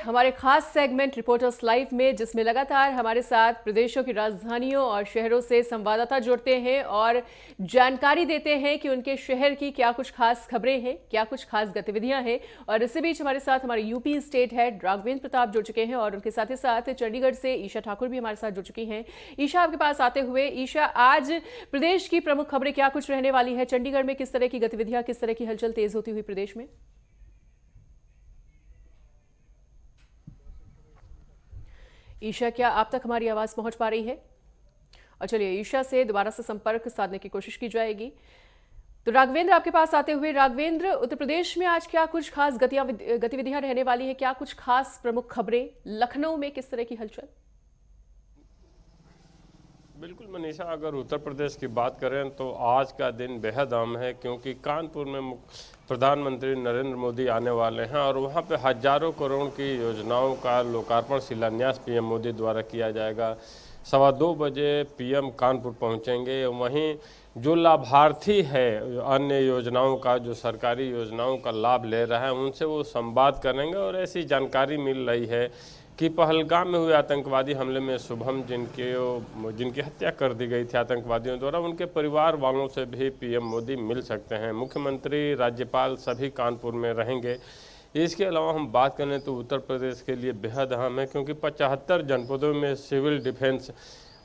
हमारे खास segment reporters live में, जिसमें लगातार हमारे साथ प्रदेशों की राजधानियों और शहरों से संवाददाता जुड़ते हैं और जानकारी देते हैं कि उनके शहर की क्या कुछ खास खबरें हैं, क्या कुछ खास गतिविधियां हैं। और इसी बीच हमारे साथ हमारे UP state head Raghavendra Pratap जुड़ चुके हैं और उनके साथ ही साथ चंडीगढ़ से ईशा ठाकुर भी हमारे साथ जुड़ चुकी हैं। ईशा, आपके पास आते हुए, ईशा, आज प्रदेश की प्रमुख खबरें क्या कुछ रहने वाली है? चंडीगढ़ में किस तरह की गतिविधियां, किस तरह की हलचल तेज होती हुई प्रदेश में? ईशा, क्या आप तक हमारी आवाज पहुंच पा रही है? और चलिए ईशा से दोबारा से संपर्क साधने की कोशिश की जाएगी। तो राघवेंद्र, आपके पास आते हुए, राघवेंद्र, उत्तर प्रदेश में आज क्या कुछ खास गतिविधियां रहने वाली है? क्या कुछ खास प्रमुख खबरें? लखनऊ में किस तरह की हलचल? बिल्कुल मनीषा, अगर उत्तर प्रदेश की बात करें तो आज का दिन बेहद अहम है, क्योंकि कानपुर में प्रधानमंत्री नरेंद्र मोदी आने वाले हैं और वहां पे हजारों करोड़ की योजनाओं का लोकार्पण शिलान्यास पीएम मोदी द्वारा किया जाएगा। 2:15 बजे पीएम कानपुर पहुंचेंगे। वहीं जो लाभार्थी है अन्य योजनाओं का, जो सरकारी योजनाओं का लाभ ले रहा है, उनसे वो संवाद करेंगे। और ऐसी जानकारी मिल रही है कि पहलगाम में हुए आतंकवादी हमले में शुभम, जिनकी हत्या कर दी गई थी आतंकवादियों द्वारा, उनके परिवार वालों से भी पीएम मोदी मिल सकते हैं। मुख्यमंत्री, राज्यपाल सभी कानपुर में रहेंगे। इसके अलावा हम बात करें तो उत्तर प्रदेश के लिए बेहद अहम है, क्योंकि 75 जनपदों में सिविल डिफेंस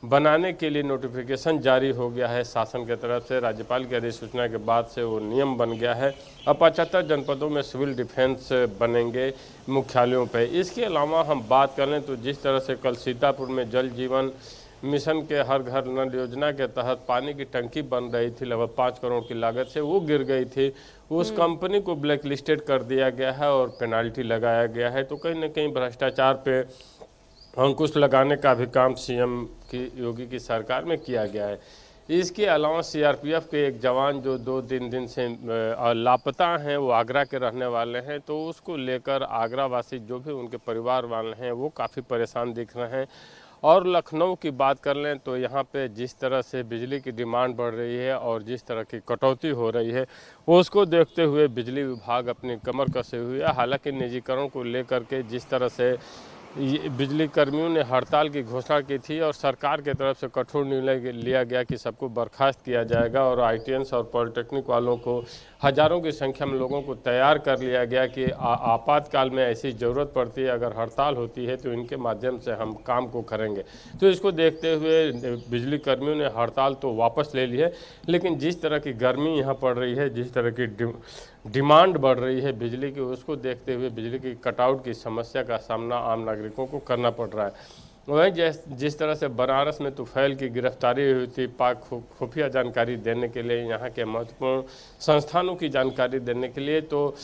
बनाने के लिए नोटिफिकेशन जारी हो गया है शासन की तरफ से। राज्यपाल की अधिसूचना के बाद से वो नियम बन गया है। अब 75 जनपदों में सिविल डिफेंस बनेंगे मुख्यालयों पे। इसके अलावा हम बात करें तो जिस तरह से कल सीतापुर में जल जीवन मिशन के हर घर नल योजना के तहत पानी की टंकी बन रही थी, लगभग 5 करोड़ की लागत से, वो गिर गई थी। उस कंपनी को ब्लैक लिस्टेड कर दिया गया है और पेनाल्टी लगाया गया है। तो कहीं ना कहीं भ्रष्टाचार पे अंकुश लगाने का भी काम सीएम की योगी की सरकार में किया गया है। इसके अलावा सीआरपीएफ के एक जवान जो 2-3 दिन से लापता हैं, वो आगरा के रहने वाले हैं। तो उसको लेकर आगरा वासी, जो भी उनके परिवार वाले हैं, वो काफ़ी परेशान दिख रहे हैं। और लखनऊ की बात कर लें तो यहाँ पे जिस तरह से बिजली की डिमांड बढ़ रही है और जिस तरह की कटौती हो रही है, उसको देखते हुए बिजली विभाग अपनी कमर कसे हुए है। हालांकि निजीकरण को लेकर के जिस तरह से बिजली कर्मियों ने हड़ताल की घोषणा की थी और सरकार की तरफ से कठोर निर्णय लिया गया कि सबको बर्खास्त किया जाएगा और आईटीएस और पॉलिटेक्निक वालों को, हजारों की संख्या में लोगों को तैयार कर लिया गया कि आपातकाल में ऐसी ज़रूरत पड़ती है, अगर हड़ताल होती है तो इनके माध्यम से हम काम को करेंगे। तो इसको देखते हुए बिजली कर्मियों ने हड़ताल तो वापस ले ली है, लेकिन जिस तरह की गर्मी यहाँ पड़ रही है, जिस तरह की डिमांड बढ़ रही है बिजली की, उसको देखते हुए बिजली की कटआउट की समस्या का सामना आम नागरिकों को करना पड़ रहा है। वहीं जिस तरह से बनारस में तुफैल की गिरफ्तारी हुई थी, पाक खुफिया जानकारी देने के लिए, यहाँ के महत्वपूर्ण संस्थानों की जानकारी देने के लिए, तो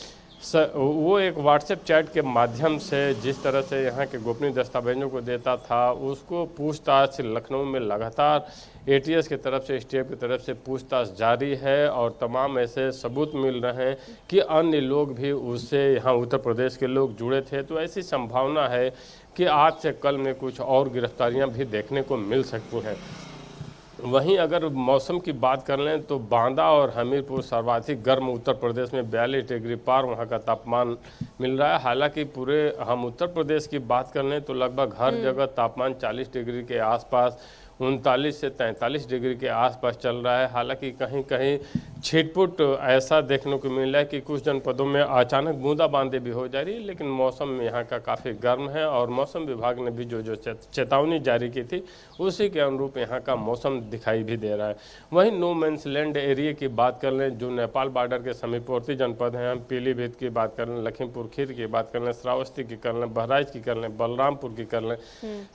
वो एक व्हाट्सएप चैट के माध्यम से जिस तरह से यहाँ के गोपनीय दस्तावेजों को देता था, उसको पूछताछ लखनऊ में लगातार एटीएस की तरफ से, एसटीएफ की तरफ से पूछताछ जारी है और तमाम ऐसे सबूत मिल रहे हैं कि अन्य लोग भी उससे, यहाँ उत्तर प्रदेश के लोग जुड़े थे। तो ऐसी संभावना है कि आज से कल में कुछ और गिरफ्तारियां भी देखने को मिल सकती हैं। वहीं अगर मौसम की बात कर लें तो बांदा और हमीरपुर सर्वाधिक गर्म, उत्तर प्रदेश में 42 डिग्री पार वहां का तापमान मिल रहा है। हालांकि पूरे हम उत्तर प्रदेश की बात कर लें तो लगभग हर जगह तापमान 40 डिग्री के आसपास, 39 से 43 डिग्री के आसपास चल रहा है। हालांकि कहीं कहीं छिटपुट ऐसा देखने को मिल रहा है कि कुछ जनपदों में अचानक बूंदाबांदी भी हो जा रही है, लेकिन मौसम यहाँ का काफ़ी गर्म है और मौसम विभाग ने भी जो चेतावनी जारी की थी, उसी के अनुरूप यहाँ का मौसम दिखाई भी दे रहा है। वहीं नो मैंस लैंड एरिया की बात कर लें, जो नेपाल बॉर्डर के समीपवर्ती जनपद हैं, हम पीलीभीत की बात कर लें, लखीमपुर खीरी की बात कर लें, श्रावस्ती की कर लें, बहराइच की कर लें, बलरामपुर की कर लें,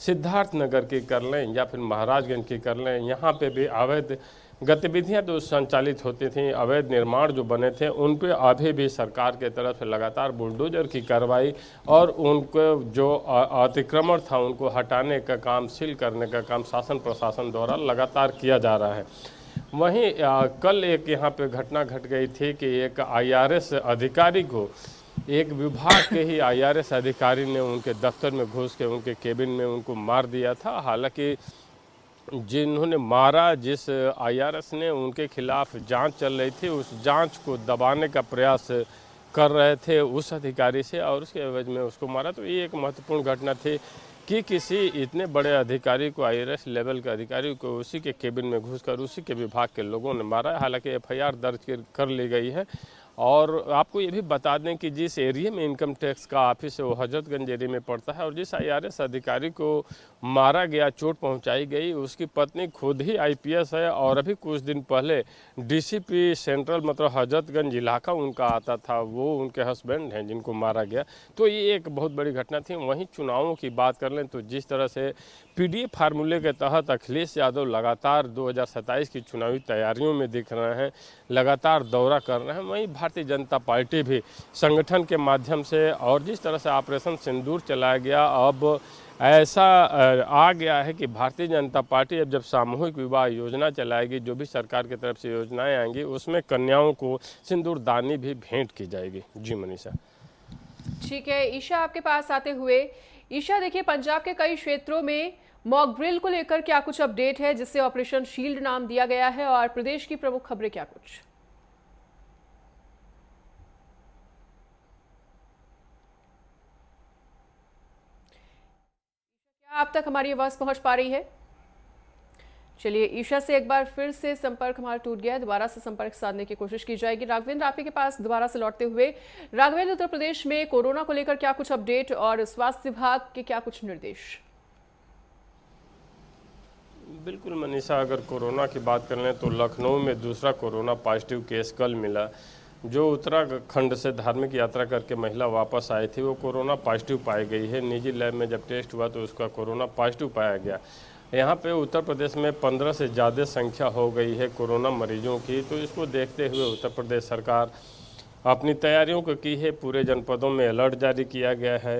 सिद्धार्थनगर की कर लें या फिर महाराजगंज की कर लें, यहाँ पे भी अवैध गतिविधियां तो संचालित होती थी। अवैध निर्माण जो बने थे उन पे अभी भी सरकार के तरफ से लगातार बुलडोजर की कार्रवाई और उनको जो अतिक्रमण था उनको हटाने का काम, सील करने का काम शासन प्रशासन द्वारा लगातार किया जा रहा है। वहीं कल एक यहाँ पे घटना घट गई थी कि एक आईआरएस अधिकारी को, एक विभाग के ही आईआरएस अधिकारी ने उनके दफ्तर में घुस के उनके केबिन में उनको मार दिया था। हालांकि जिन्होंने मारा, जिस आईआरएस ने, उनके खिलाफ जांच चल रही थी, उस जांच को दबाने का प्रयास कर रहे थे उस अधिकारी से और उसके एवज में उसको मारा। तो ये एक महत्वपूर्ण घटना थी कि किसी इतने बड़े अधिकारी को, IAS लेवल के अधिकारी को, उसी के केबिन में घुसकर उसी के विभाग के लोगों ने मारा। हालांकि FIR दर्ज कर ली गई है। और आपको ये भी बता दें कि जिस एरिया में इनकम टैक्स का ऑफिस है वो हजरतगंज एरिया में पड़ता है, और जिस IRS अधिकारी को मारा गया, चोट पहुंचाई गई, उसकी पत्नी खुद ही IPS है और अभी कुछ दिन पहले DCP सेंट्रल मतलब हजरतगंज इलाका उनका आता था, वो उनके हस्बैंड हैं जिनको मारा गया। तो ये एक बहुत बड़ी घटना थी। वहीं चुनावों की बात कर लें तो जिस तरह से PDA फार्मूले के तहत अखिलेश यादव लगातार 2027 की चुनावी तैयारियों में दिख रहे हैं, लगातार दौरा कर रहे हैं, वहीं भारतीय जनता पार्टी भी संगठन के माध्यम से, और जिस तरह से ऑपरेशन सिंदूर चलाया गया, अब ऐसा आ गया है कि भारतीय जनता पार्टी अब जब सामूहिक विवाह योजना चलाएगी, जो भी सरकार की तरफ से योजनाएं आएंगी, उसमें कन्याओं को सिंदूर दानी भी भेंट की जाएगी। जी मनीषा। ठीक है ईशा, आपके पास आते हुए ईशा, देखिए पंजाब के कई क्षेत्रों में मॉक ड्रिल को लेकर क्या कुछ अपडेट है, जिससे ऑपरेशन शील्ड नाम दिया गया है, और प्रदेश की प्रमुख खबरें क्या कुछ? क्या आप तक हमारी आवाज पहुंच पा रही है? चलिए ईशा से एक बार फिर से संपर्क हमारा टूट गया है, दोबारा से संपर्क साधने की कोशिश की जाएगी। राघवेंद्र, आपके के पास दोबारा से लौटते हुए, राघवेंद्र, उत्तर प्रदेश में कोरोना को लेकर क्या कुछ अपडेट और स्वास्थ्य विभाग के क्या कुछ निर्देश? बिल्कुल मनीषा, अगर कोरोना की बात कर लें तो लखनऊ में दूसरा कोरोना पॉजिटिव केस कल मिला। जो उत्तराखंड से धार्मिक यात्रा करके महिला वापस आई थी, वो कोरोना पॉजिटिव पाई गई है। निजी लैब में जब टेस्ट हुआ तो उसका कोरोना पॉजिटिव पाया गया। यहाँ पे उत्तर प्रदेश में 15 से ज़्यादा संख्या हो गई है कोरोना मरीजों की। तो इसको देखते हुए उत्तर प्रदेश सरकार अपनी तैयारियों को की है। पूरे जनपदों में अलर्ट जारी किया गया है,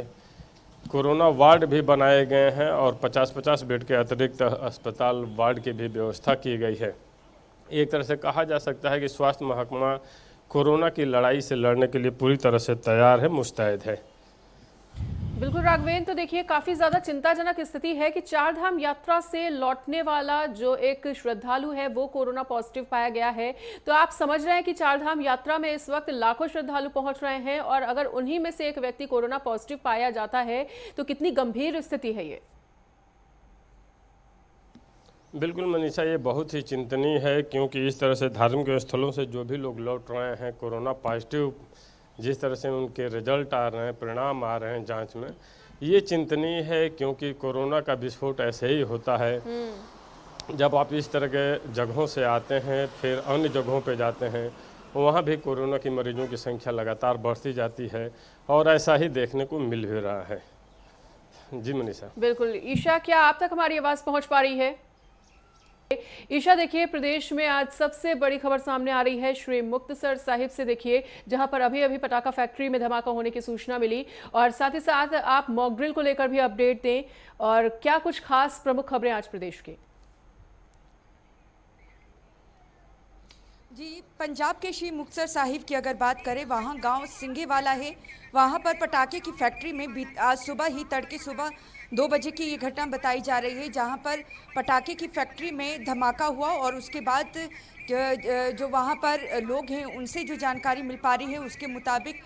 कोरोना वार्ड भी बनाए गए हैं और 50-50 बेड के अतिरिक्त अस्पताल वार्ड की भी व्यवस्था की गई है। एक तरह से कहा जा सकता है कि स्वास्थ्य महकमा कोरोना की लड़ाई से लड़ने के लिए पूरी तरह से तैयार है, मुस्तैद है। बिल्कुल राघवेंद्र, तो देखिए काफी ज्यादा चिंताजनक स्थिति है कि चारधाम यात्रा से लौटने वाला जो एक श्रद्धालु है वो कोरोना पॉजिटिव पाया गया है। तो आप समझ रहे हैं कि चारधाम यात्रा में इस वक्त लाखों श्रद्धालु पहुंच रहे हैं, और अगर उन्हीं में से एक व्यक्ति कोरोना पॉजिटिव पाया जाता है तो कितनी गंभीर स्थिति है ये? बिल्कुल मनीषा, ये बहुत ही चिंतनीय है, क्योंकि इस तरह से धार्मिक स्थलों से जो भी लोग लौट रहे हैं कोरोना पॉजिटिव, जिस तरह से उनके रिजल्ट आ रहे हैं, परिणाम आ रहे हैं जांच में, ये चिंतनीय है। क्योंकि कोरोना का विस्फोट ऐसे ही होता है, जब आप इस तरह के जगहों से आते हैं फिर अन्य जगहों पे जाते हैं, वहाँ भी कोरोना की मरीजों की संख्या लगातार बढ़ती जाती है, और ऐसा ही देखने को मिल भी रहा है। जी मनीषा। बिल्कुल ईशा, क्या आप तक हमारी आवाज पहुंच पा रही है? ईशा, देखिए प्रदेश में आज सबसे बड़ी खबर सामने आ रही है श्री मुक्तसर साहिब से, देखिए जहां पर अभी अभी पटाखा फैक्ट्री में धमाका होने की सूचना मिली, और साथ ही साथ आप मॉक ड्रिल को लेकर भी अपडेट दें, और क्या कुछ खास प्रमुख खबरें आज प्रदेश की? जी, पंजाब के श्री मुक्तसर साहिब की अगर बात करें, वहाँ गांव सिंगेवाला है, वहाँ पर पटाखे की फैक्ट्री में आज सुबह ही तड़के सुबह 2 बजे की ये घटना बताई जा रही है, जहाँ पर पटाखे की फैक्ट्री में धमाका हुआ। और उसके बाद जो वहाँ पर लोग हैं उनसे जो जानकारी मिल पा रही है उसके मुताबिक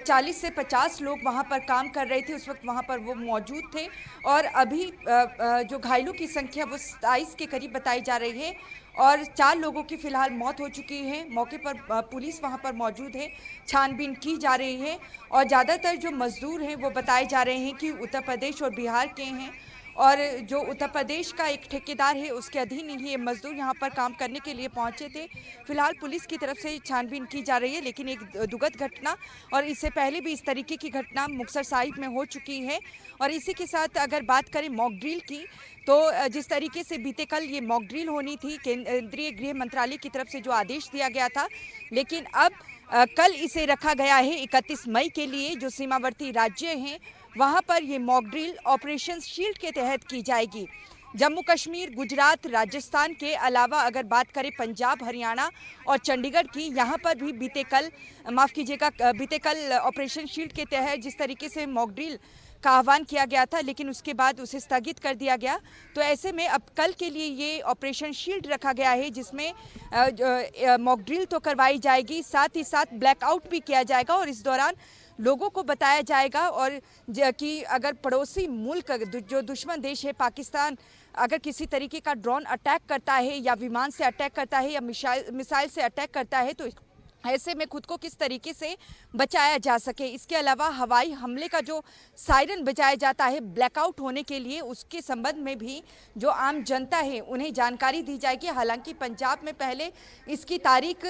40 से 50 लोग वहाँ पर काम कर रहे थे, उस वक्त वहाँ पर वो मौजूद थे। और अभी जो घायलों की संख्या वो 27 के करीब बताई जा रही है, और 4 लोगों की फिलहाल मौत हो चुकी है। मौके पर पुलिस वहाँ पर मौजूद है, छानबीन की जा रही है, और ज़्यादातर जो मजदूर हैं वो बताए जा रहे हैं कि उत्तर प्रदेश और बिहार के हैं, और जो उत्तर प्रदेश का एक ठेकेदार है उसके अधीन ही ये मजदूर यहाँ पर काम करने के लिए पहुँचे थे। फिलहाल पुलिस की तरफ से छानबीन की जा रही है, लेकिन एक दुखद घटना, और इससे पहले भी इस तरीके की घटना मुक्तसर साहिब में हो चुकी है। और इसी के साथ अगर बात करें मॉक ड्रिल की, तो जिस तरीके से बीते कल ये मॉक ड्रिल होनी थी, केंद्रीय गृह मंत्रालय की तरफ से जो आदेश दिया गया था, लेकिन अब कल इसे रखा गया है 31 मई के लिए। जो सीमावर्ती राज्य हैं वहाँ पर ये मॉक ड्रिल ऑपरेशन शील्ड के तहत की जाएगी। जम्मू कश्मीर, गुजरात, राजस्थान के अलावा अगर बात करें पंजाब, हरियाणा और चंडीगढ़ की, यहाँ पर भी बीते कल ऑपरेशन शील्ड के तहत जिस तरीके से मॉक ड्रिल का आह्वान किया गया था, लेकिन उसके बाद उसे स्थगित कर दिया गया। तो ऐसे में अब कल के लिए ये ऑपरेशन शील्ड रखा गया है, जिसमें मॉक ड्रिल तो करवाई जाएगी, साथ ही साथ ब्लैकआउट भी किया जाएगा और इस दौरान लोगों को बताया जाएगा और कि अगर पड़ोसी मुल्क जो दुश्मन देश है पाकिस्तान अगर किसी तरीके का ड्रोन अटैक करता है या विमान से अटैक करता है या मिसाइल से अटैक करता है तो ऐसे में खुद को किस तरीके से बचाया जा सके। इसके अलावा हवाई हमले का जो सायरन बजाया जाता है ब्लैकआउट होने के लिए, उसके संबंध में भी जो आम जनता है उन्हें जानकारी दी जाएगी। हालांकि पंजाब में पहले इसकी तारीख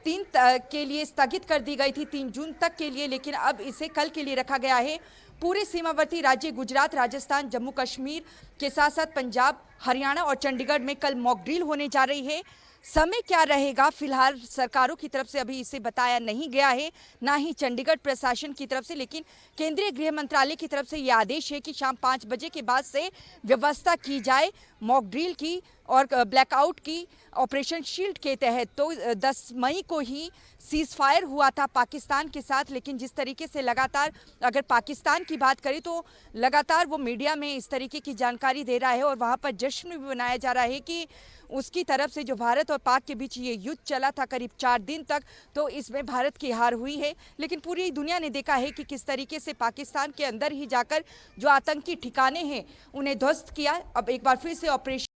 3 के लिए स्थगित कर दी गई थी, 3 जून तक के लिए, लेकिन अब इसे कल के लिए रखा गया है। पूरे सीमावर्ती राज्य गुजरात, राजस्थान, जम्मू कश्मीर के साथ साथ पंजाब, हरियाणा और चंडीगढ़ में कल मॉक ड्रिल होने जा रही है। समय क्या रहेगा फिलहाल सरकारों की तरफ से अभी इसे बताया नहीं गया है, ना ही चंडीगढ़ प्रशासन की तरफ से, लेकिन केंद्रीय गृह मंत्रालय की तरफ से यह आदेश है कि शाम 5 बजे के बाद से व्यवस्था की जाए मॉक ड्रिल की और ब्लैकआउट की ऑपरेशन शील्ड के तहत। तो 10 मई को ही सीज फायर हुआ था पाकिस्तान के साथ, लेकिन जिस तरीके से लगातार अगर पाकिस्तान की बात करें तो लगातार वो मीडिया में इस तरीके की जानकारी दे रहा है और वहाँ पर जश्न भी मनाया जा रहा है कि उसकी तरफ से जो भारत और पाक के बीच ये युद्ध चला था करीब 4 दिन तक, तो इसमें भारत की हार हुई है। लेकिन पूरी दुनिया ने देखा है कि किस तरीके से पाकिस्तान के अंदर ही जाकर जो आतंकी ठिकाने हैं उन्हें ध्वस्त किया। अब एक बार फिर से ऑपरेशन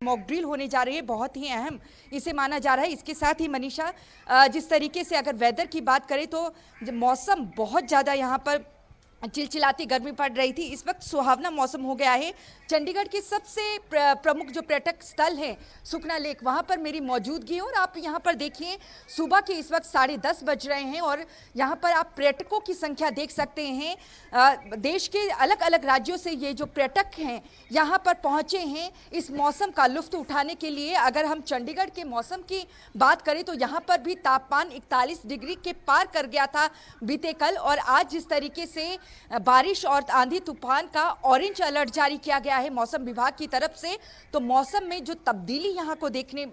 मॉक ड्रिल होने जा रही है, बहुत ही अहम इसे माना जा रहा है। इसके साथ ही मनीषा, जिस तरीके से अगर वेदर की बात करें तो मौसम बहुत ज़्यादा यहाँ पर चिलचिलाती गर्मी पड़ रही थी, इस वक्त सुहावना मौसम हो गया है। चंडीगढ़ के सबसे प्रमुख जो पर्यटक स्थल है सुखना लेक, वहाँ पर मेरी मौजूदगी है और आप यहाँ पर देखिए सुबह के इस वक्त 10:30 बज रहे हैं और यहाँ पर आप पर्यटकों की संख्या देख सकते हैं। देश के अलग अलग राज्यों से ये जो पर्यटक हैं यहाँ पर पहुँचे हैं इस मौसम का लुत्फ उठाने के लिए। अगर हम चंडीगढ़ के मौसम की बात करें तो यहाँ पर भी तापमान 41 डिग्री के पार कर गया था बीते कल, और आज जिस तरीके से बारिश और आंधी तूफान का ऑरेंज अलर्ट जारी किया गया है मौसम विभाग की तरफ से, तो मौसम में जो तब्दीली यहां को देखने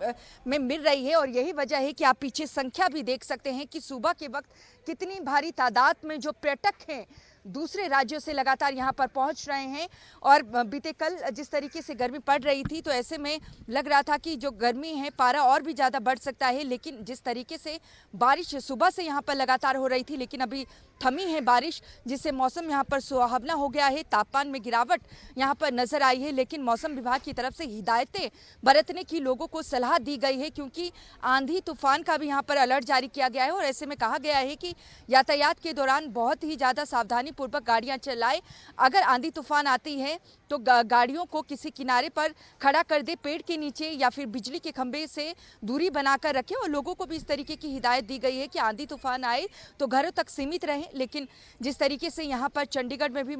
में मिल रही है और यही वजह है कि आप पीछे संख्या भी देख सकते हैं कि सुबह के वक्त कितनी भारी तादाद में जो पर्यटक हैं दूसरे राज्यों से लगातार यहाँ पर पहुँच रहे हैं। और बीते कल जिस तरीके से गर्मी पड़ रही थी तो ऐसे में लग रहा था कि जो गर्मी है पारा और भी ज़्यादा बढ़ सकता है, लेकिन जिस तरीके से बारिश सुबह से यहाँ पर लगातार हो रही थी लेकिन अभी थमी है बारिश, जिससे मौसम यहाँ पर सुहावना हो गया है। तापमान में गिरावट यहाँ पर नजर आई है, लेकिन मौसम विभाग की तरफ से हिदायतें बरतने की लोगों को सलाह दी गई है क्योंकि आंधी तूफान का भी यहाँ पर अलर्ट जारी किया गया है और ऐसे में कहा गया है कि यातायात के दौरान बहुत ही ज़्यादा सावधानी पूर्वक गाड़ियां चलाएं। अगर आंधी तूफान आती है तो गाड़ियों को किसी किनारे पर खड़ा कर दे, पेड़ के नीचे या फिर बिजली के खंभे से दूरी बनाकर रखें। और लोगों को भी इस तरीके की हिदायत दी गई है कि आंधी तूफान आए तो घरों तक सीमित रहें। लेकिन जिस तरीके से यहाँ पर चंडीगढ़ में भी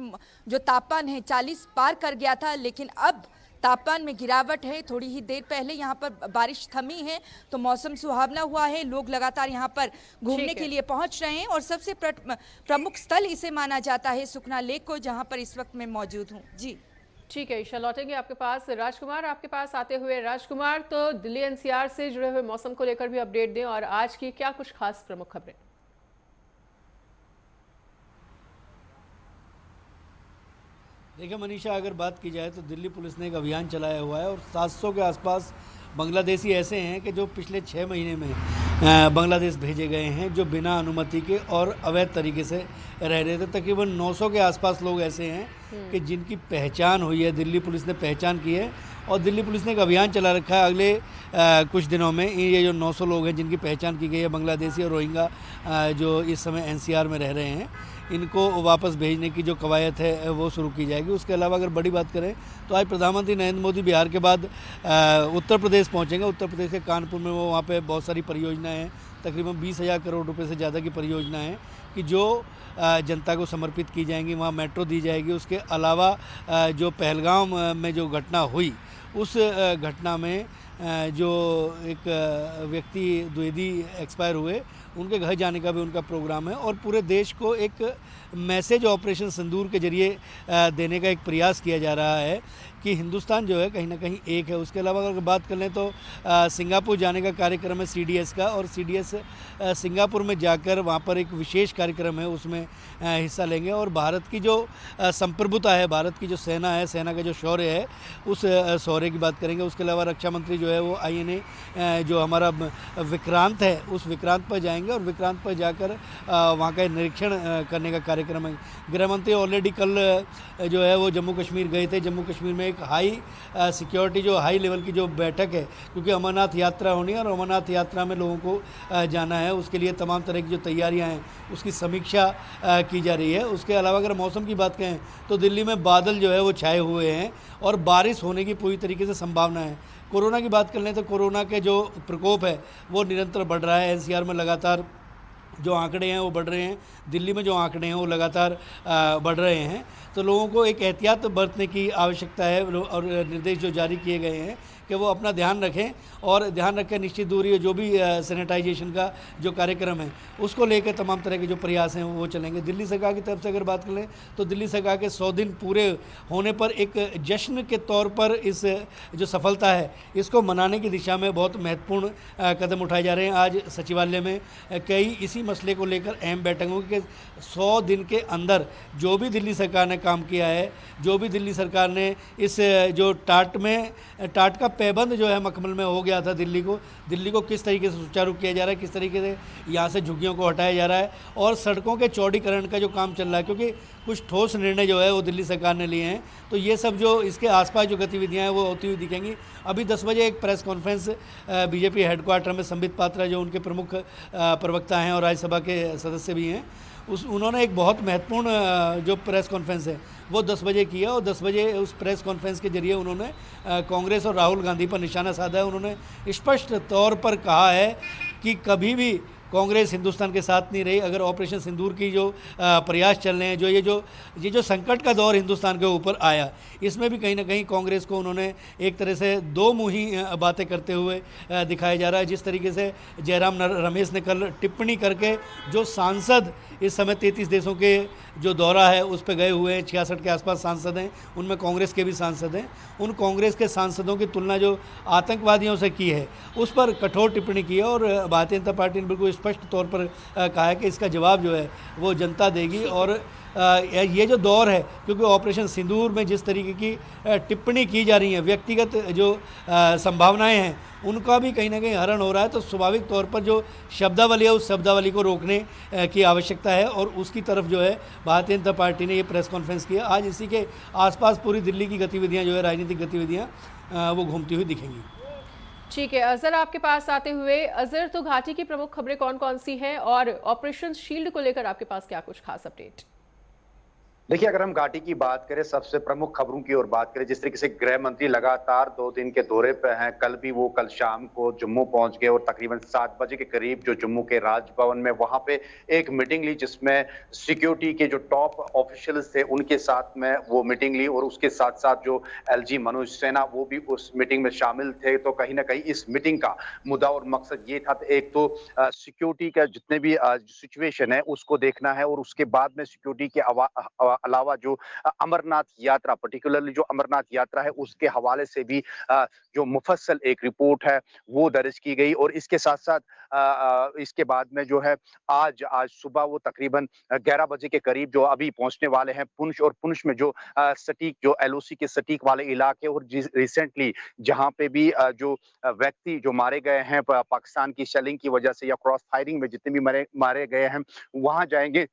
जो तापमान है 40 पार कर गया था, लेकिन अब तापमान में गिरावट है। थोड़ी ही देर पहले यहाँ पर बारिश थमी है तो मौसम सुहावना हुआ है, लोग लगातार यहाँ पर घूमने के लिए पहुँच रहे हैं और सबसे प्रमुख स्थल इसे माना जाता है सुखना लेक को, जहाँ पर इस वक्त मैं मौजूद हूँ। जी ठीक है ईशा, लौटेंगे आपके पास। राजकुमार आपके पास आते हुए, राजकुमार तो दिल्ली एनसीआर से जुड़े हुए मौसम को लेकर भी अपडेट दें और आज की क्या कुछ खास प्रमुख खबरें। देखिए मनीषा, अगर बात की जाए तो दिल्ली पुलिस ने एक अभियान चलाया हुआ है और 700 के आसपास बांग्लादेशी ऐसे हैं कि जो पिछले 6 महीने में बांग्लादेश भेजे गए हैं, जो बिना अनुमति के और अवैध तरीके से रह रहे थे। तकरीबन 900 के आसपास लोग ऐसे हैं कि जिनकी पहचान हुई है, दिल्ली पुलिस ने पहचान की है और दिल्ली पुलिस ने एक अभियान चला रखा है अगले कुछ दिनों में। ये जो 900 लोग हैं जिनकी पहचान की गई है, बांग्लादेशी और रोहिंग्या जो इस समय एनसीआर में रह रहे हैं, इनको वापस भेजने की जो कवायद है वो शुरू की जाएगी। उसके अलावा अगर बड़ी बात करें तो आज प्रधानमंत्री नरेंद्र मोदी बिहार के बाद उत्तर प्रदेश पहुंचेंगे। उत्तर प्रदेश के कानपुर में वो वहाँ पे बहुत सारी परियोजनाएं हैं, तकरीबन 20,000 करोड़ रुपए से ज़्यादा की परियोजना है कि जो जनता को समर्पित की जाएंगी। वहाँ मेट्रो दी जाएगी। उसके अलावा जो पहलगाम में जो घटना हुई उस घटना में जो एक व्यक्ति द्विवेदी एक्सपायर हुए, उनके घर जाने का भी उनका प्रोग्राम है और पूरे देश को एक मैसेज ऑपरेशन सिंदूर के जरिए देने का एक प्रयास किया जा रहा है कि हिंदुस्तान जो है कहीं ना कहीं एक है। उसके अलावा अगर बात कर लें तो सिंगापुर जाने का कार्यक्रम है सीडीएस का, और सीडीएस सिंगापुर में जाकर वहाँ पर एक विशेष कार्यक्रम है, उसमें हिस्सा लेंगे और भारत की जो संप्रभुता है, भारत की जो सेना है, सेना का जो शौर्य है, उस शौर्य की बात करेंगे। उसके अलावा रक्षा मंत्री जो है वो आईएनए जो हमारा विक्रांत है, उस विक्रांत पर जाएंगे और विक्रांत पर जाकर वहाँ का निरीक्षण करने का कार्यक्रम है। गृह मंत्री ऑलरेडी कल जो है वो जम्मू कश्मीर गए थे। जम्मू कश्मीर में एक हाई सिक्योरिटी जो हाई लेवल की जो बैठक है, क्योंकि अमरनाथ यात्रा होनी है और अमरनाथ यात्रा में लोगों को जाना है, उसके लिए तमाम तरह की जो तैयारियां हैं उसकी समीक्षा की जा रही है। उसके अलावा अगर मौसम की बात करें तो दिल्ली में बादल जो है वो छाए हुए हैं और बारिश होने की पूरी तरीके से संभावना है। कोरोना की बात कर लें तो कोरोना के जो प्रकोप है वो निरंतर बढ़ रहा है। एनसीआर में लगातार जो आंकड़े हैं वो बढ़ रहे हैं, दिल्ली में जो आंकड़े हैं वो लगातार बढ़ रहे हैं। तो लोगों को एक एहतियात बरतने की आवश्यकता है और निर्देश जो जारी किए गए हैं कि वो अपना ध्यान रखें और ध्यान रखें निश्चित दूरी, जो भी सैनिटाइजेशन का जो कार्यक्रम है उसको लेकर तमाम तरह के जो प्रयास हैं वो चलेंगे। दिल्ली सरकार की तरफ से अगर बात करें तो दिल्ली सरकार के 100 दिन पूरे होने पर एक जश्न के तौर पर इस जो सफलता है इसको मनाने की दिशा में बहुत महत्वपूर्ण कदम उठाए जा रहे हैं। आज सचिवालय में कई इसी मसले को लेकर अहम बैठक होगी कि 100 दिन के अंदर जो भी दिल्ली सरकार ने काम किया है, जो भी दिल्ली सरकार ने इस जो टाट का पैबंद जो है मखमल में हो गया था, दिल्ली को किस तरीके से सुचारू किया जा रहा है, किस तरीके से यहाँ से झुग्गियों को हटाया जा रहा है और सड़कों के चौड़ीकरण का जो काम चल रहा है, क्योंकि कुछ ठोस निर्णय जो है वो दिल्ली सरकार ने लिए हैं। तो ये सब जो इसके आसपास जो गतिविधियां हैं वो होती हुई दिखेंगी। अभी 10 बजे एक प्रेस कॉन्फ्रेंस बीजेपी हेडक्वार्टर में संबित पात्रा जो उनके प्रमुख प्रवक्ता हैं और राज्यसभा के सदस्य भी हैं, उन्होंने एक बहुत महत्वपूर्ण जो प्रेस कॉन्फ्रेंस है वो 10 बजे किया और 10 बजे उस प्रेस कॉन्फ्रेंस के जरिए उन्होंने कांग्रेस और राहुल गांधी पर निशाना साधा है। उन्होंने स्पष्ट तौर पर कहा है कि कभी भी कांग्रेस हिंदुस्तान के साथ नहीं रही। अगर ऑपरेशन सिंदूर की जो प्रयास चल रहे हैं, ये जो संकट का दौर हिंदुस्तान के ऊपर आया, इसमें भी कहीं ना कहीं कांग्रेस को उन्होंने एक तरह से दो मुही बातें करते हुए दिखाया जा रहा है। जिस तरीके से जयराम रमेश ने कल टिप्पणी करके जो सांसद इस समय 33 देशों के जो दौरा है उस पर गए हुए हैं, 66 के आसपास सांसद हैं, उनमें कांग्रेस के भी सांसद हैं, उन कांग्रेस के सांसदों की तुलना जो आतंकवादियों से की है उस पर कठोर टिप्पणी की है और भारतीय जनता पार्टी ने बिल्कुल स्पष्ट तौर पर कहा है कि इसका जवाब जो है वो जनता देगी। और ये जो दौर है, क्योंकि ऑपरेशन सिंदूर में जिस तरीके की टिप्पणी की जा रही है, व्यक्तिगत जो संभावनाएं हैं उनका भी कहीं ना कहीं हरण हो रहा है, तो स्वाभाविक तौर पर जो शब्दावली है उस शब्दावली को रोकने की आवश्यकता है और उसकी तरफ जो है भारतीय जनता पार्टी ने ये प्रेस कॉन्फ्रेंस किया। आज इसी के आसपास पूरी दिल्ली की गतिविधियाँ जो है, राजनीतिक गतिविधियाँ वो घूमती हुई दिखेंगी। ठीक है अजहर, आपके पास आते हुए अजहर, तो घाटी की प्रमुख खबरें कौन कौन सी हैं और ऑपरेशन शील्ड को लेकर आपके पास क्या कुछ खास अपडेट? देखिए, अगर हम घाटी की बात करें, सबसे प्रमुख खबरों की ओर बात करें, जिस तरीके से गृह मंत्री लगातार 2 दिन के दौरे पर हैं, कल शाम को जम्मू पहुंच गए और तकरीबन 7 बजे के करीब जो जम्मू के राजभवन में वहां पे एक मीटिंग ली, जिसमें सिक्योरिटी के जो टॉप ऑफिशियल्स थे उनके साथ में वो मीटिंग ली और उसके साथ साथ जो एलजी मनोज सिन्हा वो भी उस मीटिंग में शामिल थे। तो कहीं ना कहीं इस मीटिंग का मुद्दा और मकसद ये था, एक तो सिक्योरिटी का जितने भी सिचुएशन है उसको देखना है और उसके बाद में सिक्योरिटी के अलावा जो अमरनाथ यात्रा, पर्टिकुलरली जो अमरनाथ यात्रा है उसके हवाले से भी जो मुफस्सल एक रिपोर्ट है वो दर्ज की गई। और इसके साथ साथ इसके बाद में जो है आज सुबह वो तकरीबन 11 बजे के करीब जो अभी पहुंचने वाले हैं पुंछ, और पुंछ में जो सटीक जो एलओसी के सटीक वाले इलाके और रिसेंटली जहां पे भी जो व्यक्ति जो मारे गए हैं पाकिस्तान की शेलिंग की वजह से या क्रॉस फायरिंग में जितने भी मारे गए हैं वहां जाएंगे,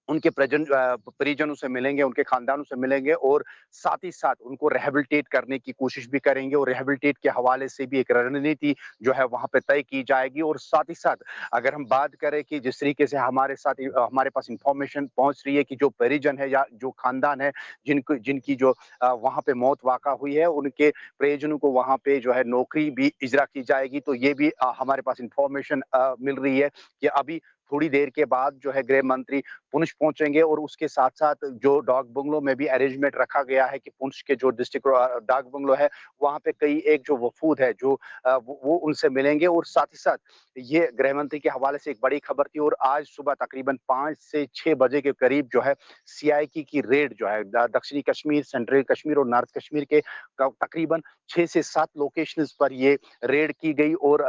उनके परिजनों से मिलेंगे, उनके खानदानों से मिलेंगे और साथ ही साथ उनको रिहैबिलिटेट करने की कोशिश भी करेंगे और रिहैबिलिटेट के हवाले से भी एक रणनीति जो है वहां पे तय की जाएगी। और साथ ही साथ अगर हम बात करें कि जिस तरीके से हमारे पास इंफॉर्मेशन पहुंच रही है कि जो परिजन है या जो खानदान है जिनकी जो वहां पे मौत वाक़ा हुई है, उनके परिजनों को वहां पे जो है नौकरी भी इजरा की जाएगी। तो ये भी हमारे पास इंफॉर्मेशन मिल रही है कि अभी थोड़ी देर के बाद जो है गृह मंत्री पुंछ पहुंचेंगे और उसके साथ साथ जो डाक बंगलो में भी अरेंजमेंट रखा गया है कि पुंछ के जो डिस्ट्रिक्ट डाक बंगलो है वहां पे कई एक जो वफूद है जो वो उनसे मिलेंगे। और साथ ही साथ ये गृह मंत्री के हवाले से एक बड़ी खबर थी और आज सुबह तकरीबन 5 से 6 बजे के करीब जो है सीआईकी की रेड जो है दक्षिणी कश्मीर, सेंट्रल कश्मीर और नॉर्थ कश्मीर के तकरीबन 6 से 7 लोकेशंस पर ये रेड की गई। और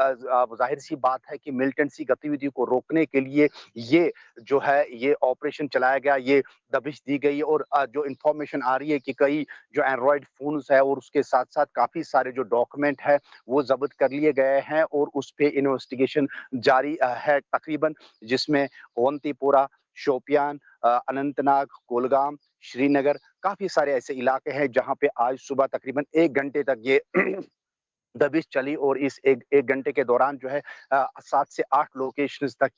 जाहिर सी बात है कि मिलिटेंसी गतिविधियों को रोकने के लिए ये जो है ये ऑपरेशन चलाया गया, ये दबिश दी गई। और जो इंफॉर्मेशन आ रही है कि कई जो एंड्रॉयड फोन्स है और उसके साथ साथ काफी सारे जो डॉक्यूमेंट है वो जब्त कर लिए गए हैं और उस पे इन्वेस्टिगेशन जारी है तकरीबन, जिसमें अवंतीपोरा, शोपियान, अनंतनाग, कुलगाम, श्रीनगर काफी सारे ऐसे इलाके हैं जहां पे आज सुबह तकरीबन 1 घंटे तक ये दबिश चली। और इस एक घंटे के दौरान जो है 7 से 8 लोकेशंस तक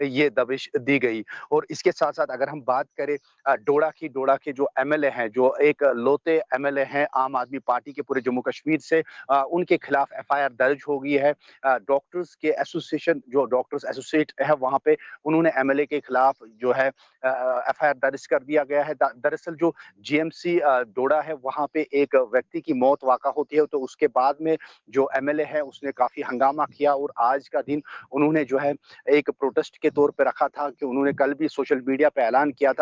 ये दबिश दी गई। और इसके साथ साथ अगर हम बात करें डोडा के जो एमएलए हैं, जो एक लोते एमएलए हैं आम आदमी पार्टी के पूरे जम्मू कश्मीर से, उनके खिलाफ एफआईआर दर्ज हो गई है। डॉक्टर्स के एसोसिएशन जो डॉक्टर्स एसोसिएट है वहां पे उन्होंने एमएलए के खिलाफ जो है एफआईआर दर्ज कर दिया गया है। दरअसल जो जीएमसी डोडा है वहां पे एक व्यक्ति की मौत वाक़ा होती है तो उसके बाद में जो एमएलए है उसने काफी हंगामा किया और आज का दिन उन्होंने जो है एक प्रोटेस्ट के तौर पे रखा था कि उन्होंने कल भी सोशल मीडिया पे ऐलान किया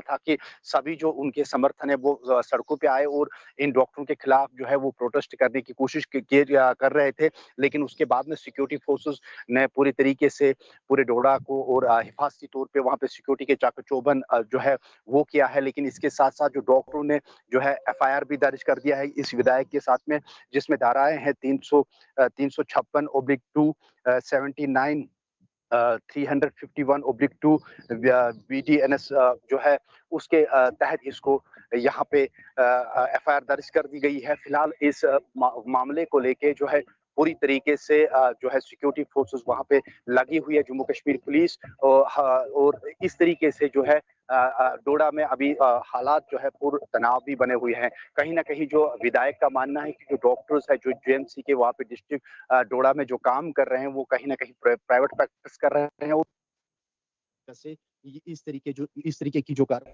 था कि सभी जो उनके समर्थन है वो सड़कों पे आए और इन डॉक्टरों के खिलाफ जो है वो प्रोटेस्ट करने की कोशिश कर रहे थे। लेकिन उसके बाद में सिक्योरिटी फोर्सेस ने पूरी तरीके से पूरे डोडा को और हिफाजती तौर पे वहां पे सिक्योरिटी के चाक-चौबंद जो है वो किया है। लेकिन इसके साथ साथ जो डॉक्टरों ने जो है एफआईआर भी दर्ज कर दिया है इस विधायक के साथ में, जिसमें धाराएं हैं 356/2, 79 351/2 BDNS जो है उसके तहत इसको यहाँ पे एफआईआर दर्ज कर दी गई है। फिलहाल इस मामले को लेके जो है पूरी तरीके से जो है सिक्योरिटी फोर्सेस वहां पे लगी हुई है, जम्मू कश्मीर पुलिस। और इस तरीके से जो है डोडा में अभी हालात जो है पूर्ण तनाव भी बने हुए हैं। कहीं ना कहीं जो विधायक का मानना है कि जो डॉक्टर्स है जो जेएमसी के वहां पे डिस्ट्रिक्ट डोडा में जो काम कर रहे हैं वो कहीं ना कहीं प्राइवेट प्रैक्टिस कर रहे हैं। इस तरीके की जो कार्य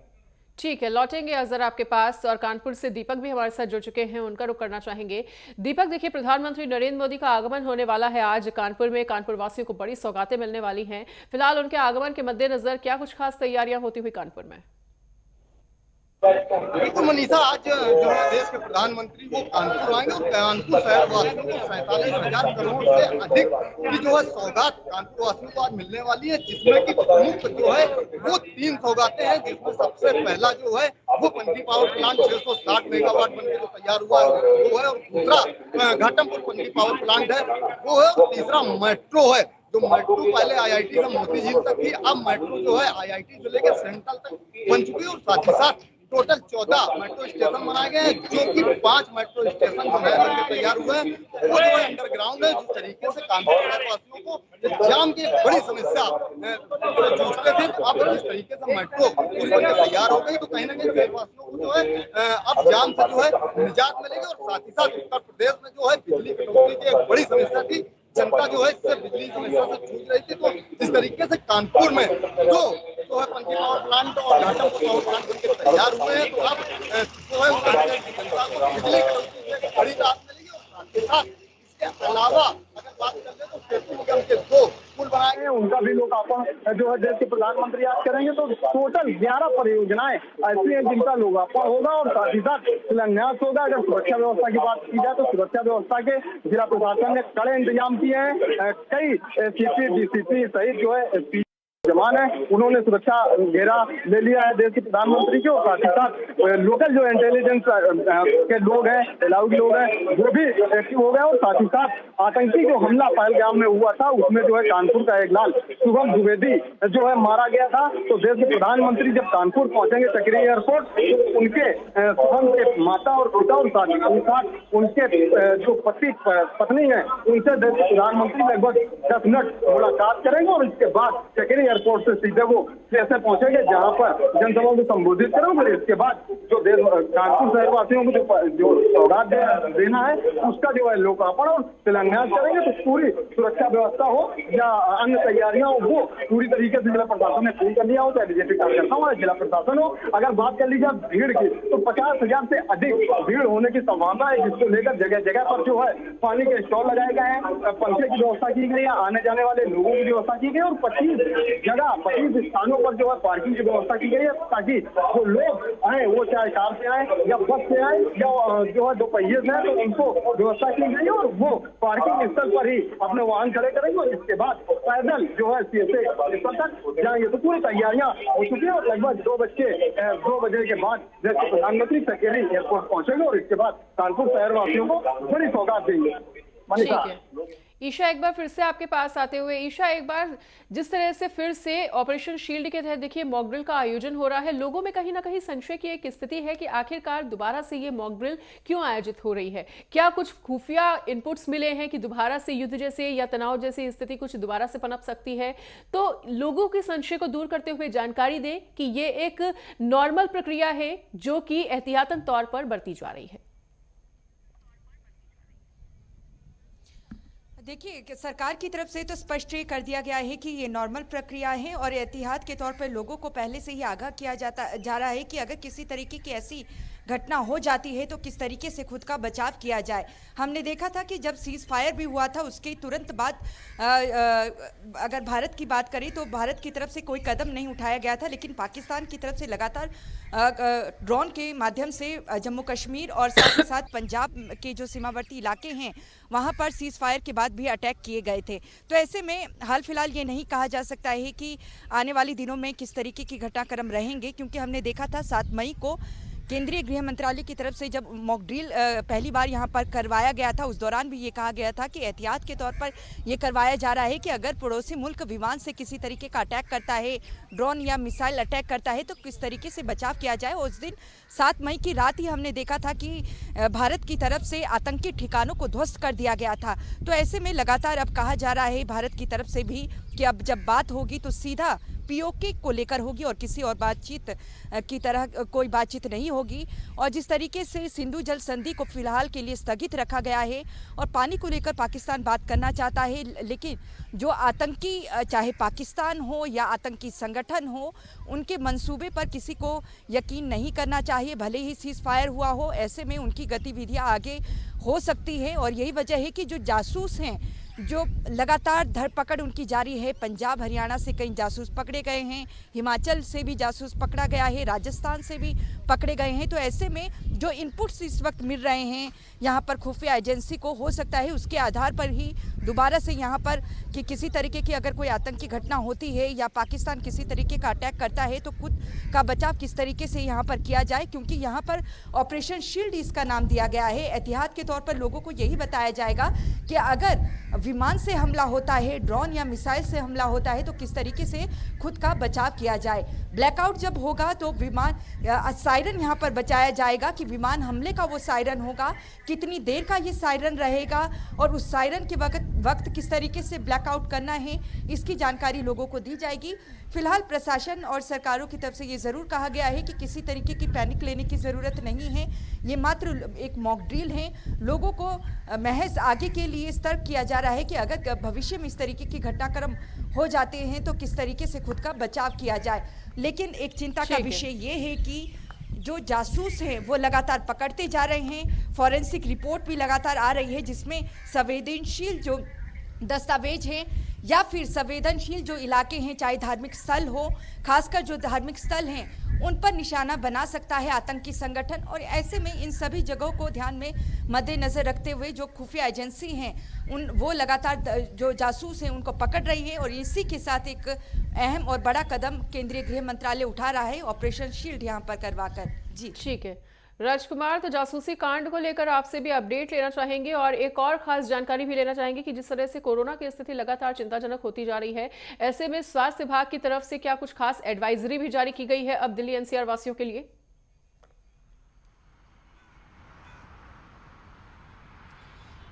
ठीक है, लौटेंगे अजहर आपके पास और कानपुर से दीपक भी हमारे साथ जुड़ चुके हैं, उनका रुख करना चाहेंगे। दीपक, देखिए प्रधानमंत्री नरेंद्र मोदी का आगमन होने वाला है आज कानपुर में, कानपुर वासियों को बड़ी सौगातें मिलने वाली हैं। फिलहाल उनके आगमन के मद्देनजर क्या कुछ खास तैयारियां होती हुई कानपुर में? बिल्कुल मनीषा, आज जो है देश के प्रधानमंत्री वो कानपुर आएंगे और कानपुर शहर वासियों को 47,000 करोड़ से अधिक की जो है सौगात कानपुर वासियों को आज मिलने वाली है, जिसमें की प्रमुख जो है वो 3 सौगातें हैं। जिसमें सबसे पहला जो है वो पनकी पावर प्लांट 660 मेगावाट बनकर जो तैयार हुआ है वो है, और दूसरा घाटमपुर पनकी पावर प्लांट है वो है, और तीसरा मेट्रो है। जो मेट्रो पहले आईआईटी का मोती झील तक थी, अब मेट्रो जो है आईआईटी से लेकर सेंट्रल तक बन चुकी है। और साथ ही साथ टोटल 14 मेट्रो स्टेशन बनाए गए हैं, जो कि 5 मेट्रो स्टेशन जो नए बनके तैयार हुए हैं वो जो है अंडरग्राउंड है। जिस तरीके से कानपुर वासियों को जाम की एक बड़ी समस्या जूझते थे, तो अब जिस तरीके से मेट्रो पूरी बनकर तैयार हो गई तो कहीं ना कहीं शहरवासियों को जो है अब जाम से जो है निजात मिलेगी। और साथ ही साथ उत्तर प्रदेश में जो है बिजली कटौती की एक बड़ी समस्या थी, जनता जो है इससे बिजली समस्या से जूझ रही थी। तो इस तरीके से कानपुर में जो है पनकी पावर प्लांट और घाटमपुर पावर प्लांट बनके तैयार हुए हैं, तो अब जो है उत्तर प्रदेश की जनता को बिजली कटौती से बड़ी राहत मिलेगी। और साथ ही साथ इसके अलावा अगर बात कर ले तो पेट्रोलियम के 2 पुल बनाए गए, उनका भी लोकार्पण जो है देश के प्रधानमंत्री आज करेंगे। तो टोटल 11 परियोजनाएं ऐसी हैं जिनका लोकार्पण होगा और साथ ही साथ शिलान्यास होगा। अगर सुरक्षा व्यवस्था की बात की जाए तो सुरक्षा व्यवस्था के जिला प्रशासन ने कड़े इंतजाम किए हैं। कई एसीपी डीसीपी सहित जो है जवान है उन्होंने सुरक्षा घेरा ले लिया है देश के प्रधानमंत्री के। और साथ ही साथ लोकल जो इंटेलिजेंस के लोग हैं, इलाऊ के लोग हैं, वो भी एक्टिव हो गए। और साथ ही साथ आतंकी जो हमला पहलगाम में हुआ था उसमें जो है कानपुर का एक लाल शुभम द्विवेदी जो है मारा गया था। तो देश के प्रधानमंत्री जब कानपुर पहुंचेंगे चक्री एयरपोर्ट तो उनके शुभम के माता और पिता और साथ उनके जो पत्नी है उनसे देश के प्रधानमंत्री लगभग 10 मिनट मुलाकात करेंगे और इसके बाद चक्री एयरपोर्ट से सीधे वो कैसे पहुंचेंगे, जहां पर जनसभा को संबोधित करेंगे। और इसके बाद जो कानपुर शहरवासियों को जो सौगात देना है उसका जो है लोकार्पण और शिलान्यास करेंगे। तो पूरी सुरक्षा व्यवस्था हो या अन्य तैयारियां हो, वो पूरी तरीके से जिला प्रशासन ने पूरी कर लिया हो, चाहे बीजेपी कार्यकर्ता हो या जिला प्रशासन हो। अगर बात कर ली जाए भीड़ की, तो 50,000 से अधिक भीड़ होने की संभावना है, जिसको लेकर जगह जगह पर जो है पानी के स्टॉल लगाए गए हैं, पंखे की व्यवस्था की गई है, आने जाने वाले लोगों की व्यवस्था की गई है और 25 स्थानों पर जो है पार्किंग की व्यवस्था की गई है, ताकि जो लोग आए वो चाहे कार से आए या बस से आए या जो है दो पहिए से, तो उनको व्यवस्था की गई है और वो पार्किंग स्थल पर ही अपने वाहन खड़े करेंगे और इसके बाद पैदल जो है सीएसए स्थल तक जाएंगे। तो पूरी तैयारियां हो चुकी है और लगभग 2 बजे के बाद देश के प्रधानमंत्री सकेली एयरपोर्ट पहुंचेंगे और इसके बाद कानपुर शहरवासियों को बड़ी सौगात देंगे। मनीषा, ईशा, एक बार फिर से आपके पास आते हुए, ईशा, एक बार जिस तरह से फिर से ऑपरेशन शील्ड के तहत देखिए मॉक ड्रिल का आयोजन हो रहा है, लोगों में कहीं ना कहीं संशय की एक स्थिति है कि आखिरकार दोबारा से ये मॉक ड्रिल क्यों आयोजित हो रही है। क्या कुछ खुफिया इनपुट्स मिले हैं कि दोबारा से युद्ध जैसे या तनाव जैसी स्थिति कुछ दोबारा से पनप सकती है? तो लोगों के संशय को दूर करते हुए जानकारी दें कि ये एक नॉर्मल प्रक्रिया है जो कि एहतियातन तौर पर बरती जा रही है। देखिए, सरकार की तरफ से तो स्पष्ट ये कर दिया गया है कि ये नॉर्मल प्रक्रिया है और एहतियात के तौर पर लोगों को पहले से ही आगाह किया जा रहा है कि अगर किसी तरीके की ऐसी घटना हो जाती है तो किस तरीके से खुद का बचाव किया जाए। हमने देखा था कि जब सीज फायर भी हुआ था उसके तुरंत बाद अगर भारत की बात करें तो भारत की तरफ से कोई कदम नहीं उठाया गया था, लेकिन पाकिस्तान की तरफ से लगातार ड्रोन के माध्यम से जम्मू कश्मीर और साथ ही साथ पंजाब के जो सीमावर्ती इलाके हैं वहाँ पर सीज फायर के बाद भी अटैक किए गए थे। तो ऐसे में हाल फिलहाल ये नहीं कहा जा सकता है कि आने वाले दिनों में किस तरीके की घटनाक्रम रहेंगे, क्योंकि हमने देखा था 7 मई को केंद्रीय गृह मंत्रालय की तरफ से जब मॉक ड्रिल पहली बार यहाँ पर करवाया गया था, उस दौरान भी ये कहा गया था कि एहतियात के तौर पर ये करवाया जा रहा है कि अगर पड़ोसी मुल्क विमान से किसी तरीके का अटैक करता है, ड्रोन या मिसाइल अटैक करता है, तो किस तरीके से बचाव किया जाए। उस दिन 7 मई की रात ही हमने देखा था कि भारत की तरफ से आतंकी ठिकानों को ध्वस्त कर दिया गया था। तो ऐसे में लगातार अब कहा जा रहा है भारत की तरफ से भी कि अब जब बात होगी तो सीधा पीओके को लेकर होगी और किसी और बातचीत की तरह कोई बातचीत नहीं होगी। और जिस तरीके से सिंधु जल संधि को फिलहाल के लिए स्थगित रखा गया है और पानी को लेकर पाकिस्तान बात करना चाहता है, लेकिन जो आतंकी चाहे पाकिस्तान हो या आतंकी संगठन हो, उनके मंसूबे पर किसी को यकीन नहीं करना चाहिए, भले ही सीज फायर हुआ हो। ऐसे में उनकी गतिविधियां आगे हो सकती है और यही वजह है कि जो जासूस हैं, जो लगातार धरपकड़ उनकी जारी है, पंजाब हरियाणा से कई जासूस पकड़े गए हैं, हिमाचल से भी जासूस पकड़ा गया है, राजस्थान से भी पकड़े गए हैं। तो ऐसे में जो इनपुट्स इस वक्त मिल रहे हैं यहाँ पर खुफिया एजेंसी को, हो सकता है उसके आधार पर ही दोबारा से यहाँ पर कि किसी तरीके की अगर कोई आतंकी घटना होती है या पाकिस्तान किसी तरीके का अटैक करता है तो खुद का बचाव किस तरीके से यहाँ पर किया जाए, क्योंकि यहाँ पर ऑपरेशन शील्ड इसका नाम दिया गया है। एहतियात के तौर पर लोगों को यही बताया जाएगा कि अगर विमान से हमला होता है, ड्रोन या मिसाइल से हमला होता है, तो किस तरीके से खुद का बचाव किया जाए। ब्लैकआउट जब होगा तो विमान सायरन यहाँ पर बचाया जाएगा कि विमान हमले का वो सायरन होगा, कितनी देर का ये सायरन रहेगा और उस सायरन के वक्त किस तरीके से ब्लैकआउट करना है, इसकी जानकारी लोगों को दी जाएगी। फिलहाल प्रशासन और सरकारों की तरफ से ये ज़रूर कहा गया है कि किसी तरीके की पैनिक लेने की ज़रूरत नहीं है, ये मात्र एक मॉक ड्रिल है। लोगों को महज आगे के लिए सतर्क किया जा रहा है कि अगर भविष्य में इस तरीके की घटनाक्रम हो जाते हैं तो किस तरीके से खुद का बचाव किया जाए। लेकिन एक चिंता का विषय ये है कि जो जासूस हैं वो लगातार पकड़ते जा रहे हैं। फॉरेंसिक रिपोर्ट भी लगातार आ रही है जिसमें संवेदनशील जो दस्तावेज हैं या फिर संवेदनशील जो इलाके हैं, चाहे धार्मिक स्थल हो, खासकर जो धार्मिक स्थल हैं उन पर निशाना बना सकता है आतंकी संगठन। और ऐसे में इन सभी जगहों को ध्यान में मद्देनजर रखते हुए जो खुफिया एजेंसी हैं वो लगातार जो जासूस हैं उनको पकड़ रही है और इसी के साथ एक अहम और बड़ा कदम केंद्रीय गृह मंत्रालय उठा रहा है ऑपरेशन शील्ड यहाँ पर करवाकर। जी ठीक है राजकुमार, तो जासूसी कांड को लेकर आपसे भी अपडेट लेना चाहेंगे और एक और खास जानकारी भी लेना चाहेंगे कि जिस तरह से कोरोना की स्थिति लगातार चिंताजनक होती जा रही है, ऐसे में स्वास्थ्य विभाग की तरफ से क्या कुछ खास एडवाइजरी भी जारी की गई है अब दिल्ली एनसीआर वासियों के लिए?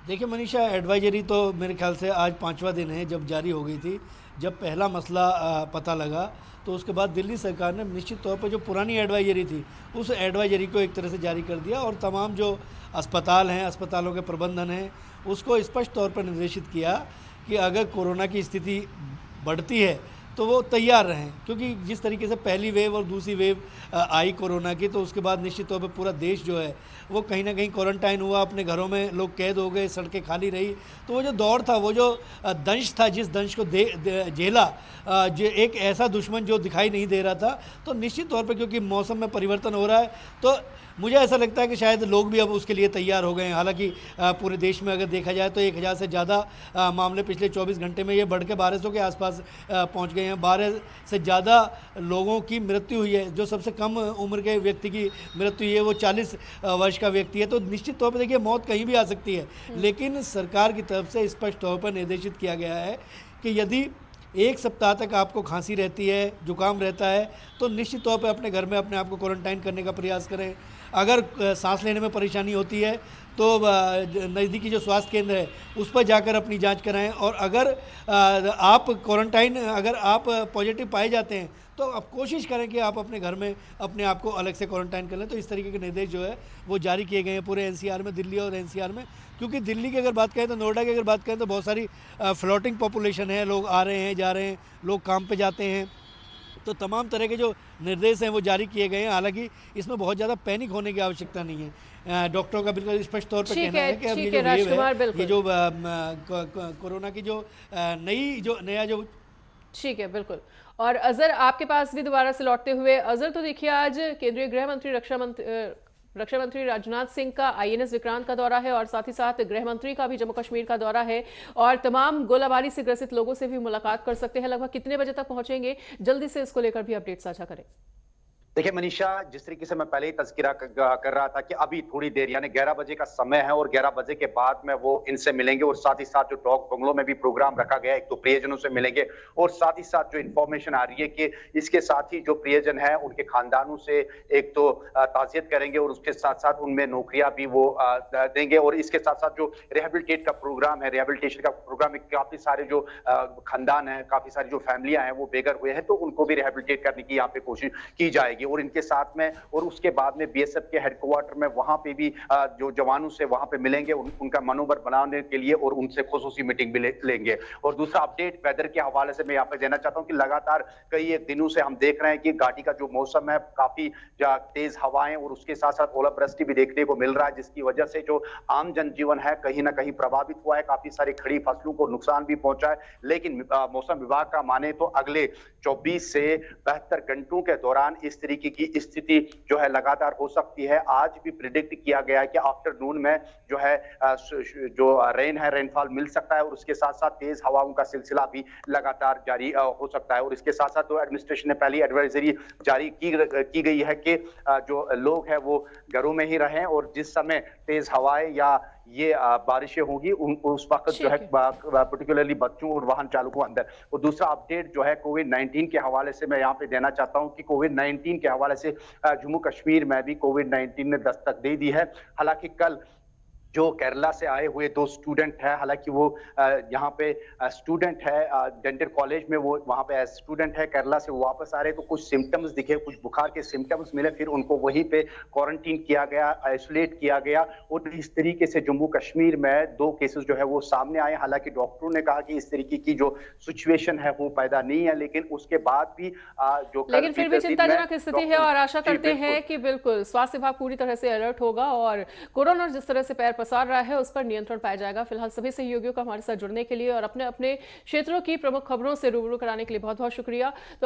देखिए मनीषा, एडवाइजरी तो मेरे ख्याल से आज 5वां दिन है जब जारी हो गई थी। जब पहला मसला पता लगा तो उसके बाद दिल्ली सरकार ने निश्चित तौर पर जो पुरानी एडवाइजरी थी उस एडवाइजरी को एक तरह से जारी कर दिया और तमाम जो अस्पताल हैं, अस्पतालों के प्रबंधन हैं, उसको स्पष्ट तौर पर निर्देशित किया कि अगर कोरोना की स्थिति बढ़ती है तो वो तैयार रहें, क्योंकि जिस तरीके से पहली वेव और दूसरी वेव आई कोरोना की, तो उसके बाद निश्चित तौर पे पूरा देश जो है वो कहीं ना कहीं क्वारंटाइन हुआ, अपने घरों में लोग कैद हो गए, सड़कें खाली रही। तो वो जो दौर था, वो जो दंश था, जिस दंश को झेला, जो एक ऐसा दुश्मन जो दिखाई नहीं दे रहा था, तो निश्चित तौर पे क्योंकि मौसम में परिवर्तन हो रहा है तो मुझे ऐसा लगता है कि शायद लोग भी अब उसके लिए तैयार हो गए हैं। हालांकि पूरे देश में अगर देखा जाए तो 1000 से ज़्यादा मामले पिछले 24 घंटे में ये बढ़ के 1200 के आसपास पहुंच गए हैं। 12 से ज़्यादा लोगों की मृत्यु हुई है। जो सबसे कम उम्र के व्यक्ति की मृत्यु हुई है वो 40 वर्ष का व्यक्ति है। तो निश्चित तौर पर देखिए मौत कहीं भी आ सकती है, लेकिन सरकार की तरफ से स्पष्ट तौर पर निर्देशित किया गया है कि यदि 1 सप्ताह तक आपको खांसी रहती है, जुकाम रहता है, तो निश्चित तौर पर अपने घर में अपने आप को क्वारंटाइन करने का प्रयास करें। अगर सांस लेने में परेशानी होती है तो नज़दीकी जो स्वास्थ्य केंद्र है उस पर जाकर अपनी जांच कराएं। और अगर आप क्वारंटाइन, अगर आप पॉजिटिव पाए जाते हैं तो आप कोशिश करें कि आप अपने घर में अपने आप को अलग से क्वारंटाइन कर लें। तो इस तरीके के निर्देश जो है वो जारी किए गए हैं पूरे एनसीआर में, दिल्ली और एनसीआर में। क्योंकि दिल्ली की अगर बात करें तो नोएडा की अगर बात करें तो बहुत सारी फ्लोटिंग पॉपुलेशन है, लोग आ रहे हैं, जा रहे हैं, लोग काम पे जाते हैं। तो तमाम तरह के जो निर्देश हैं वो जारी किए गए हैं। हालांकि इसमें बहुत ज़्यादा पैनिक होने की आवश्यकता नहीं है। डॉक्टरों का बिल्कुल स्पष्ट तौर पर कहना है कि अब ये जो वेव है, ये जो कोरोना की जो नया जो ठीक है, बिल्कुल। और अजहर, आपके पास भी दोबारा से लौटते हुए, अजहर तो देखिए आज केंद्रीय गृह मंत्री रक्षा मंत्री राजनाथ सिंह का आईएनएस विक्रांत का दौरा है और साथ ही साथ गृह मंत्री का भी जम्मू कश्मीर का दौरा है और तमाम गोलाबारी से ग्रसित लोगों से भी मुलाकात कर सकते हैं। लगभग कितने बजे तक पहुंचेंगे, जल्दी से इसको लेकर भी अपडेट साझा करें। देखिए मनीषा, जिस तरीके से मैं पहले ही तज़किरा कर रहा था कि अभी थोड़ी देर यानी 11 बजे का समय है और 11 बजे के बाद में वो इनसे मिलेंगे और साथ ही साथ जो डॉग बंगलो में भी प्रोग्राम रखा गया है, एक तो प्रियजनों से मिलेंगे और साथ ही साथ जो इन्फॉर्मेशन आ रही है कि इसके साथ ही जो प्रियजन है उनके खानदानों से एक तो ताज़ियत करेंगे और उसके साथ साथ उनमें नौकरियां भी वो देंगे। और इसके साथ साथ जो रिहेबिलिटेट का प्रोग्राम है, रिहेबिलिटेशन का प्रोग्राम है, काफी सारे जो खानदान है, काफी सारी जो फैमिलियां हैं वो बेघर हुए हैं, तो उनको भी रिहेबिलिटेट करने की यहाँ पे कोशिश की जाएगी। और इनके साथ में और उसके बाद में बीएसएफ के हेडक्वार्टर में वहां पे भी जो जवानों से वहां पे मिलेंगे, उनका मनोबल बनाने के लिए और उनसे खुसूसी मीटिंग भी लेंगे। और दूसरा अपडेट वेदर के हवाले से मैं यहाँ पे देना चाहता हूँ कि लगातार कई एक दिनों से हम देख रहे हैं कि घाटी का जो मौसम है काफी तेज हवाएं और उसके साथ साथ ओलावृष्टि भी देखने को मिल रहा है, जिसकी वजह से जो आम जनजीवन है कहीं ना कहीं प्रभावित हुआ है, काफी सारी खड़ी फसलों को नुकसान भी पहुंचा है। लेकिन मौसम विभाग का माने तो अगले 24 से 72 घंटों के दौरान इस तरीके की स्थिति जो है लगातार हो सकती है। आज भी प्रिडिक्ट किया गया है कि आफ्टरनून में जो है जो रेनफॉल मिल सकता है और उसके साथ साथ तेज हवाओं का सिलसिला भी लगातार जारी हो सकता है। और इसके साथ साथ तो एडमिनिस्ट्रेशन ने पहली एडवाइजरी जारी की गई है कि जो लोग हैं वो घरों में ही रहें और जिस समय तेज हवाएं या ये बारिशें होंगी उस वक्त जो है पर्टिकुलरली बच्चों और वाहन चालकों अंदर। और दूसरा अपडेट जो है कोविड-19 के हवाले से मैं यहाँ पे देना चाहता हूँ कि कोविड-19 के हवाले से जम्मू कश्मीर में भी कोविड-19 ने दस्तक दे दी है। हालांकि कल जो केरला से आए हुए 2 स्टूडेंट है, हालांकि वो यहाँ पे स्टूडेंट है डेंटल कॉलेज में, वो वहाँ पे स्टूडेंट है, केरला से वापस आ रहे तो कुछ सिम्टम्स दिखे, कुछ बुखार के सिम्टम्स मिले, फिर उनको वहीं पे क्वारंटीन किया गया, आइसोलेट किया गया। और इस तरीके से जम्मू कश्मीर में 2 केसेस जो है वो सामने आए। हालांकि डॉक्टरों ने कहा कि इस तरीके की जो सिचुएशन है वो पैदा नहीं है, लेकिन उसके बाद भी लेकिन फिर भी चिंताजनक स्थिति है और आशा करते हैं कि बिल्कुल स्वास्थ्य विभाग पूरी तरह से अलर्ट होगा और कोरोना जिस तरह से पैर पसार रहा है उस पर नियंत्रण पाया जाएगा। फिलहाल सभी सहयोगियों का हमारे साथ जुड़ने के लिए और अपने अपने क्षेत्रों की प्रमुख खबरों से रूबरू कराने के लिए बहुत बहुत शुक्रिया। तो